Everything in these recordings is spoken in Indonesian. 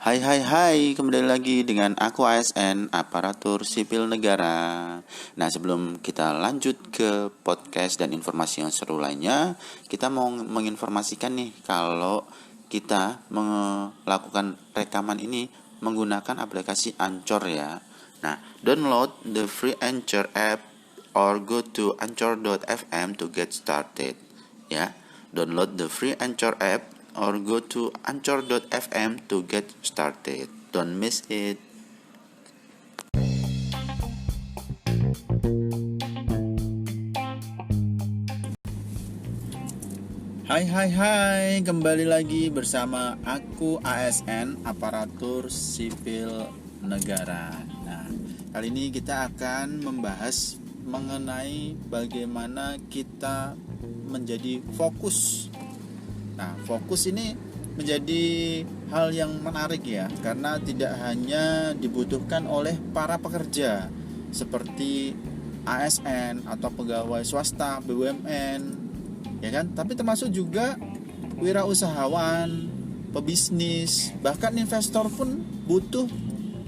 Hai hai hai, kembali lagi dengan aku ASN, Aparatur Sipil Negara. Nah, sebelum kita lanjut ke podcast dan informasi yang seru lainnya, kita mau menginformasikan nih kalau kita melakukan rekaman ini menggunakan aplikasi Anchor ya. Nah, download the free Anchor app or go to anchor.fm to get started ya. Download the free Anchor app or go to anchor.fm to get started. Don't miss it. Hai hai hai, kembali lagi bersama aku ASN, Aparatur Sipil Negara. Nah, kali ini kita akan membahas mengenai bagaimana kita menjadi fokus. Nah, fokus ini menjadi hal yang menarik ya, karena tidak hanya dibutuhkan oleh para pekerja seperti ASN atau pegawai swasta, BUMN, ya kan? Tapi termasuk juga wirausahawan, pebisnis, bahkan investor pun butuh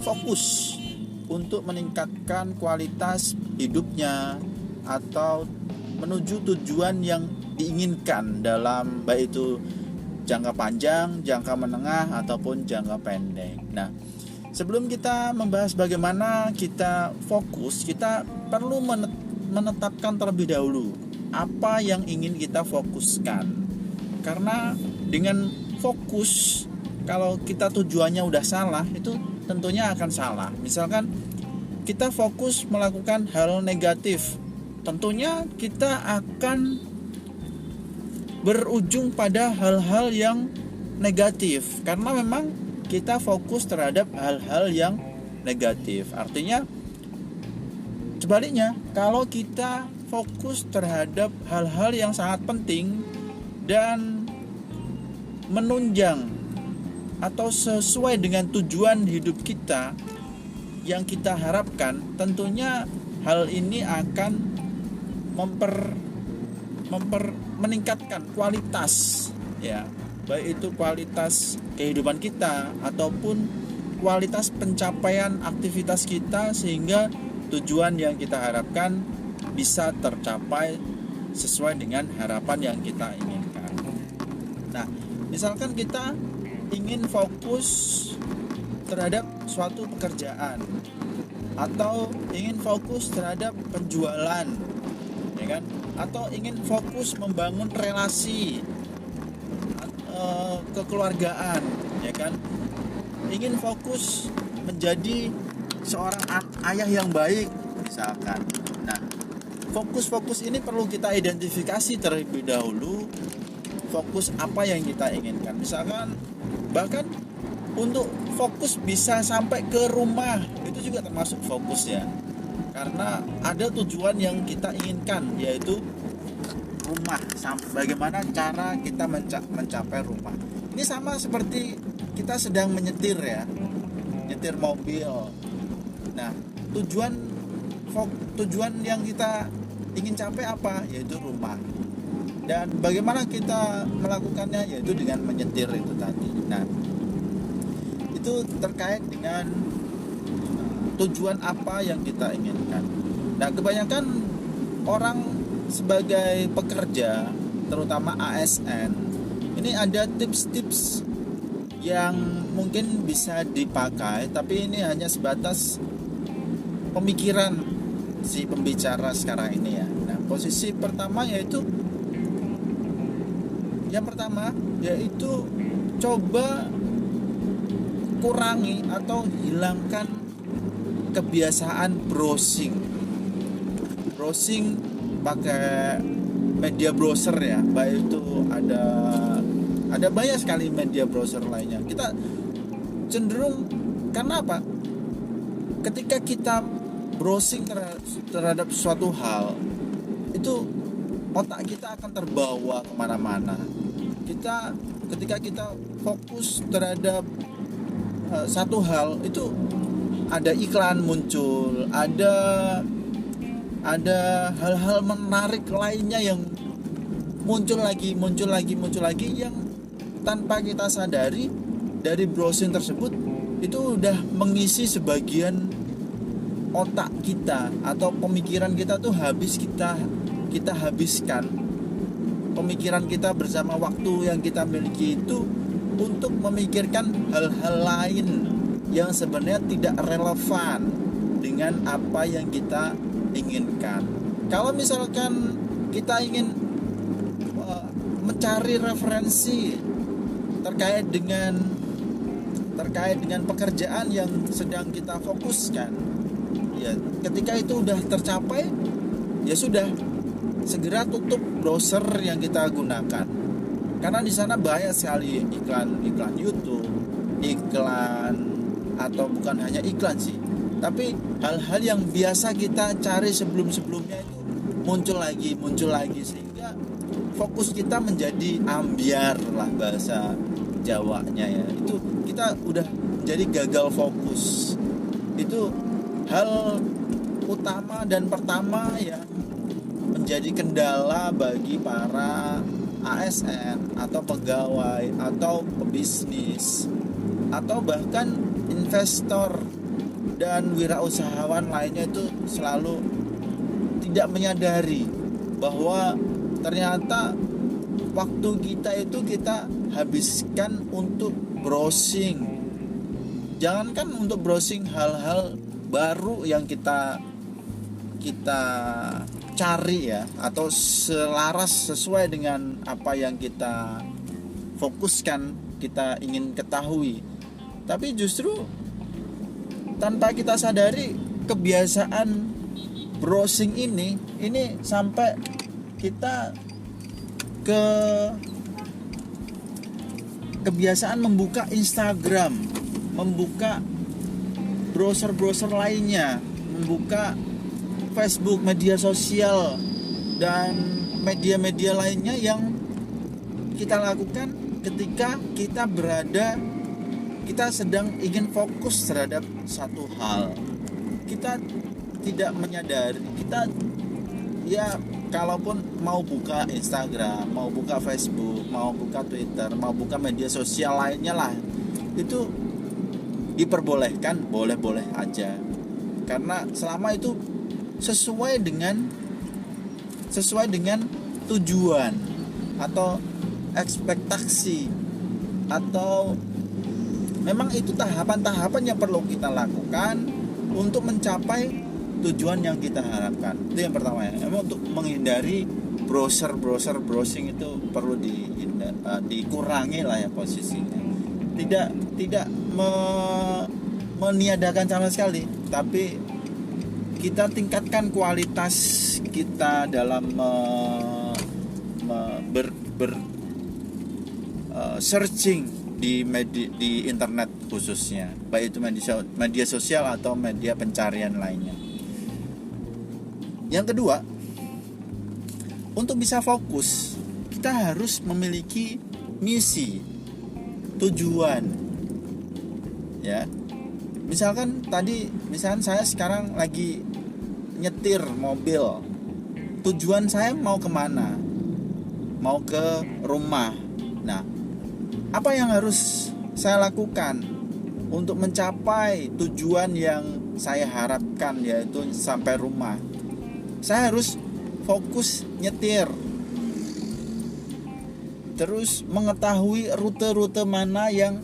fokus untuk meningkatkan kualitas hidupnya atau menuju tujuan yang diinginkan dalam baik itu jangka panjang, jangka menengah ataupun jangka pendek. Nah, sebelum kita membahas bagaimana kita fokus, kita perlu menetapkan terlebih dahulu apa yang ingin kita fokuskan. Karena dengan fokus, kalau kita tujuannya udah salah, itu tentunya akan salah. Misalkan kita fokus melakukan hal negatif, tentunya kita akan berujung pada hal-hal yang negatif, karena memang kita fokus terhadap hal-hal yang negatif. Artinya sebaliknya, kalau kita fokus terhadap hal-hal yang sangat penting dan menunjang atau sesuai dengan tujuan hidup kita yang kita harapkan, tentunya hal ini akan meningkatkan kualitas ya, baik itu kualitas kehidupan kita ataupun kualitas pencapaian aktivitas kita, sehingga tujuan yang kita harapkan bisa tercapai sesuai dengan harapan yang kita inginkan. Nah, misalkan kita ingin fokus terhadap suatu pekerjaan atau ingin fokus terhadap penjualan, ya kan? Atau ingin fokus membangun relasi kekeluargaan, ya kan? Ingin fokus menjadi seorang ayah yang baik misalkan. Nah, fokus-fokus ini perlu kita identifikasi terlebih dahulu, fokus apa yang kita inginkan. Misalkan bahkan untuk fokus bisa sampai ke rumah, itu juga termasuk fokus ya, karena ada tujuan yang kita inginkan, yaitu rumah. Bagaimana cara kita mencapai rumah. Ini sama seperti kita sedang menyetir ya, nyetir mobil. Nah, tujuan yang kita ingin capai apa? Yaitu rumah. Dan bagaimana kita melakukannya? Yaitu dengan menyetir itu tadi. Nah, itu terkait dengan tujuan apa yang kita inginkan. Nah, kebanyakan orang sebagai pekerja, terutama ASN, ini ada tips-tips yang mungkin bisa dipakai, tapi ini hanya sebatas pemikiran si pembicara sekarang ini ya. Nah, posisi pertama yaitu coba kurangi atau hilangkan kebiasaan browsing pakai media browser ya, baik itu ada banyak sekali media browser lainnya. Kita cenderung, karena apa? Ketika kita browsing terhadap suatu hal, itu otak kita akan terbawa kemana-mana. Ketika kita fokus terhadap satu hal, itu ada iklan muncul, ada hal-hal menarik lainnya yang muncul lagi yang tanpa kita sadari dari browsing tersebut itu udah mengisi sebagian otak kita atau pemikiran kita tuh kita habiskan pemikiran kita bersama waktu yang kita miliki itu untuk memikirkan hal-hal lain yang sebenarnya tidak relevan dengan apa yang kita inginkan. Kalau misalkan kita ingin mencari referensi terkait dengan pekerjaan yang sedang kita fokuskan, ya ketika itu udah tercapai, ya sudah, segera tutup browser yang kita gunakan, karena di sana banyak sekali iklan YouTube, iklan, atau bukan hanya iklan sih, tapi hal-hal yang biasa kita cari sebelumnya itu muncul lagi, sehingga fokus kita menjadi ambiar lah bahasa Jawanya ya. Itu kita udah jadi gagal fokus. Itu hal utama dan pertama yang menjadi kendala bagi para ASN atau pegawai atau pebisnis atau bahkan investor dan wirausahawan lainnya, itu selalu tidak menyadari bahwa ternyata waktu kita itu kita habiskan untuk browsing. Jangankan untuk browsing hal-hal baru yang kita cari ya, atau selaras sesuai dengan apa yang kita fokuskan, kita ingin ketahui, tapi justru tanpa kita sadari kebiasaan browsing ini sampai kita kebiasaan membuka Instagram, membuka browser lainnya, membuka Facebook, media sosial, dan media-media lainnya yang kita lakukan ketika kita sedang ingin fokus terhadap satu hal. Kita tidak menyadari, kita ya kalaupun mau buka Instagram, mau buka Facebook, mau buka Twitter, mau buka media sosial lainnya lah, itu diperbolehkan, boleh-boleh aja, karena selama itu sesuai dengan tujuan atau ekspektasi, atau memang itu tahapan-tahapan yang perlu kita lakukan untuk mencapai tujuan yang kita harapkan. Itu yang pertama ya. Memang untuk menghindari browsing itu perlu dikurangi lah ya posisinya. Tidak meniadakan sama sekali, tapi kita tingkatkan kualitas kita dalam searching di internet khususnya, baik itu media sosial atau media pencarian lainnya. Yang kedua, untuk bisa fokus, kita harus memiliki misi, tujuan. Ya. Misalkan saya sekarang lagi nyetir mobil. Tujuan saya mau kemana? Mau ke rumah. Nah, apa yang harus saya lakukan untuk mencapai tujuan yang saya harapkan, yaitu sampai rumah? Saya harus fokus nyetir, terus mengetahui rute-rute mana yang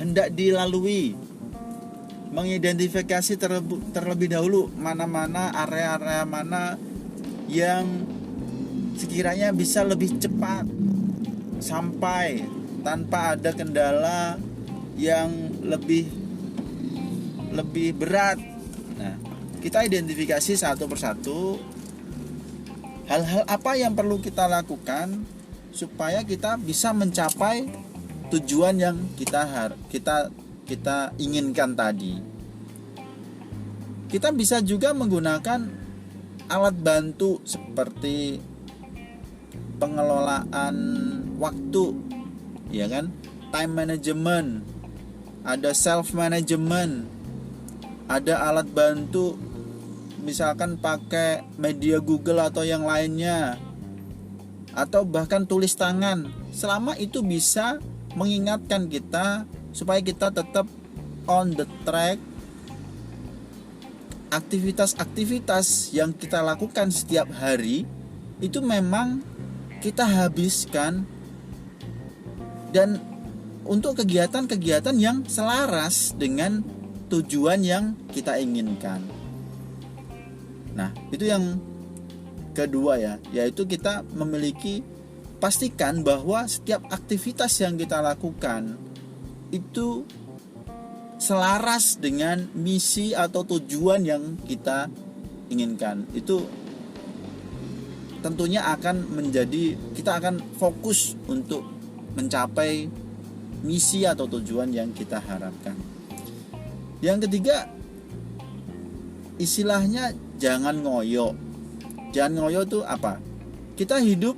hendak dilalui, mengidentifikasi terlebih dahulu mana-mana area-area mana yang sekiranya bisa lebih cepat sampai tanpa ada kendala yang lebih berat. Nah, kita identifikasi satu persatu hal-hal apa yang perlu kita lakukan supaya kita bisa mencapai tujuan yang kita inginkan tadi. Kita bisa juga menggunakan alat bantu seperti pengelolaan waktu, ya kan? Time management, ada self management, ada alat bantu misalkan pakai media Google atau yang lainnya, atau bahkan tulis tangan. Selama itu bisa mengingatkan kita supaya kita tetap on the track. Aktivitas-aktivitas yang kita lakukan setiap hari itu memang kita habiskan dan untuk kegiatan-kegiatan yang selaras dengan tujuan yang kita inginkan. Nah, itu yang kedua ya, yaitu kita pastikan bahwa setiap aktivitas yang kita lakukan itu selaras dengan misi atau tujuan yang kita inginkan. Itu tentunya kita akan fokus untuk mencapai misi atau tujuan yang kita harapkan. Yang ketiga, istilahnya jangan ngoyo. Jangan ngoyo itu apa? Kita hidup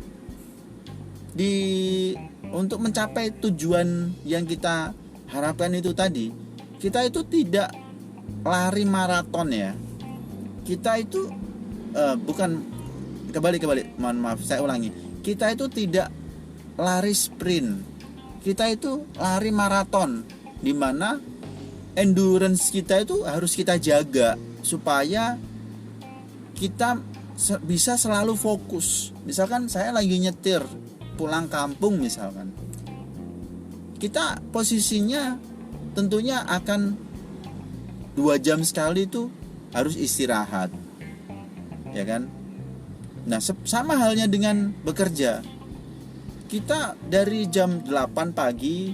untuk mencapai tujuan yang kita harapkan itu tadi. Kita itu tidak lari maraton ya. Kita itu kembali, mohon maaf, saya ulangi. Kita itu tidak lari sprint. Kita itu lari maraton, di mana endurance kita itu harus kita jaga supaya kita bisa selalu fokus. Misalkan saya lagi nyetir pulang kampung misalkan, kita posisinya tentunya akan 2 jam sekali itu harus istirahat, ya kan? Nah, sama halnya dengan bekerja. Kita dari jam 8 pagi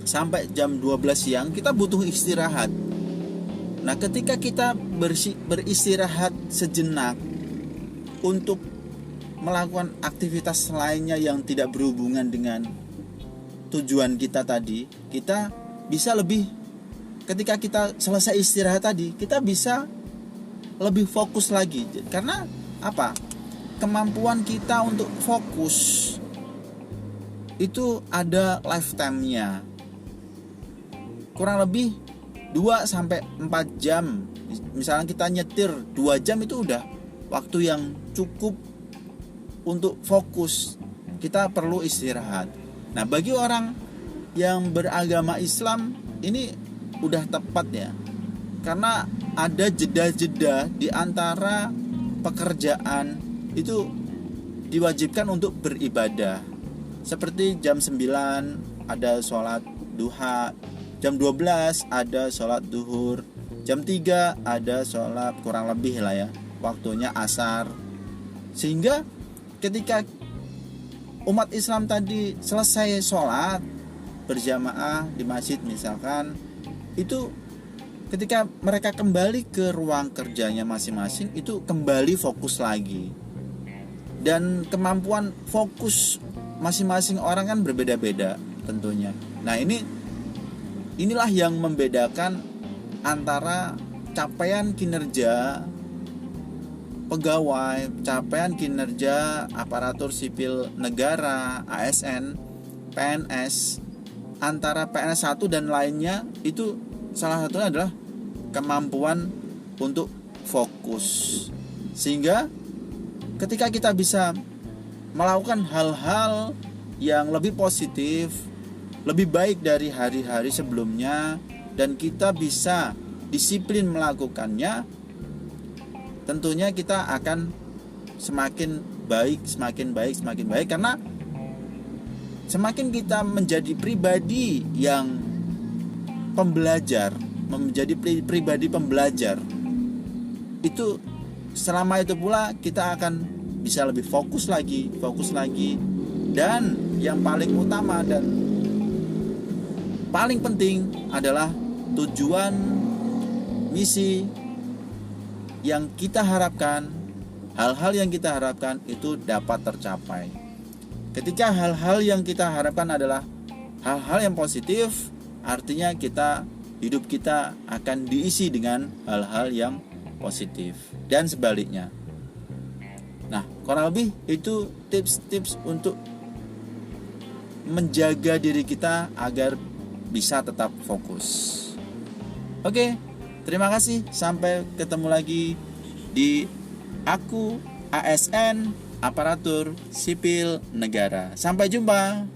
sampai jam 12 siang kita butuh istirahat. Nah, ketika kita beristirahat sejenak untuk melakukan aktivitas lainnya yang tidak berhubungan dengan tujuan kita tadi, kita bisa ketika kita selesai istirahat tadi, kita bisa lebih fokus lagi. Karena apa? Kemampuan kita untuk fokus itu ada lifetime-nya. Kurang lebih 2-4 jam. Misalnya kita nyetir 2 jam, itu udah waktu yang cukup untuk fokus. Kita perlu istirahat. Nah, bagi orang yang beragama Islam ini udah tepat ya, karena ada jeda-jeda di antara pekerjaan, itu diwajibkan untuk beribadah. Seperti jam 9 ada sholat duha, jam 12 ada sholat duhur, jam 3 ada sholat kurang lebih lah ya, waktunya asar. Sehingga ketika umat Islam tadi selesai sholat berjamaah di masjid misalkan, itu ketika mereka kembali ke ruang kerjanya masing-masing, itu kembali fokus lagi. Dan kemampuan fokus masing-masing orang kan berbeda-beda tentunya. Nah, inilah yang membedakan antara capaian kinerja pegawai, capaian kinerja aparatur sipil negara, ASN, PNS, antara PNS 1 dan lainnya. Itu salah satunya adalah kemampuan untuk fokus. Sehingga ketika kita bisa melakukan hal-hal yang lebih positif, lebih baik dari hari-hari sebelumnya, dan kita bisa disiplin melakukannya, tentunya kita akan semakin baik, karena semakin kita menjadi pribadi yang menjadi pribadi pembelajar, itu selama itu pula kita akan bisa lebih fokus lagi, dan yang paling utama dan paling penting adalah tujuan misi yang kita harapkan, hal-hal yang kita harapkan itu dapat tercapai. Ketika hal-hal yang kita harapkan adalah hal-hal yang positif, artinya hidup kita akan diisi dengan hal-hal yang positif, dan sebaliknya. Nah, kurang lebih itu tips-tips untuk menjaga diri kita agar bisa tetap fokus. Oke, terima kasih. Sampai ketemu lagi di Aku ASN, Aparatur Sipil Negara. Sampai jumpa.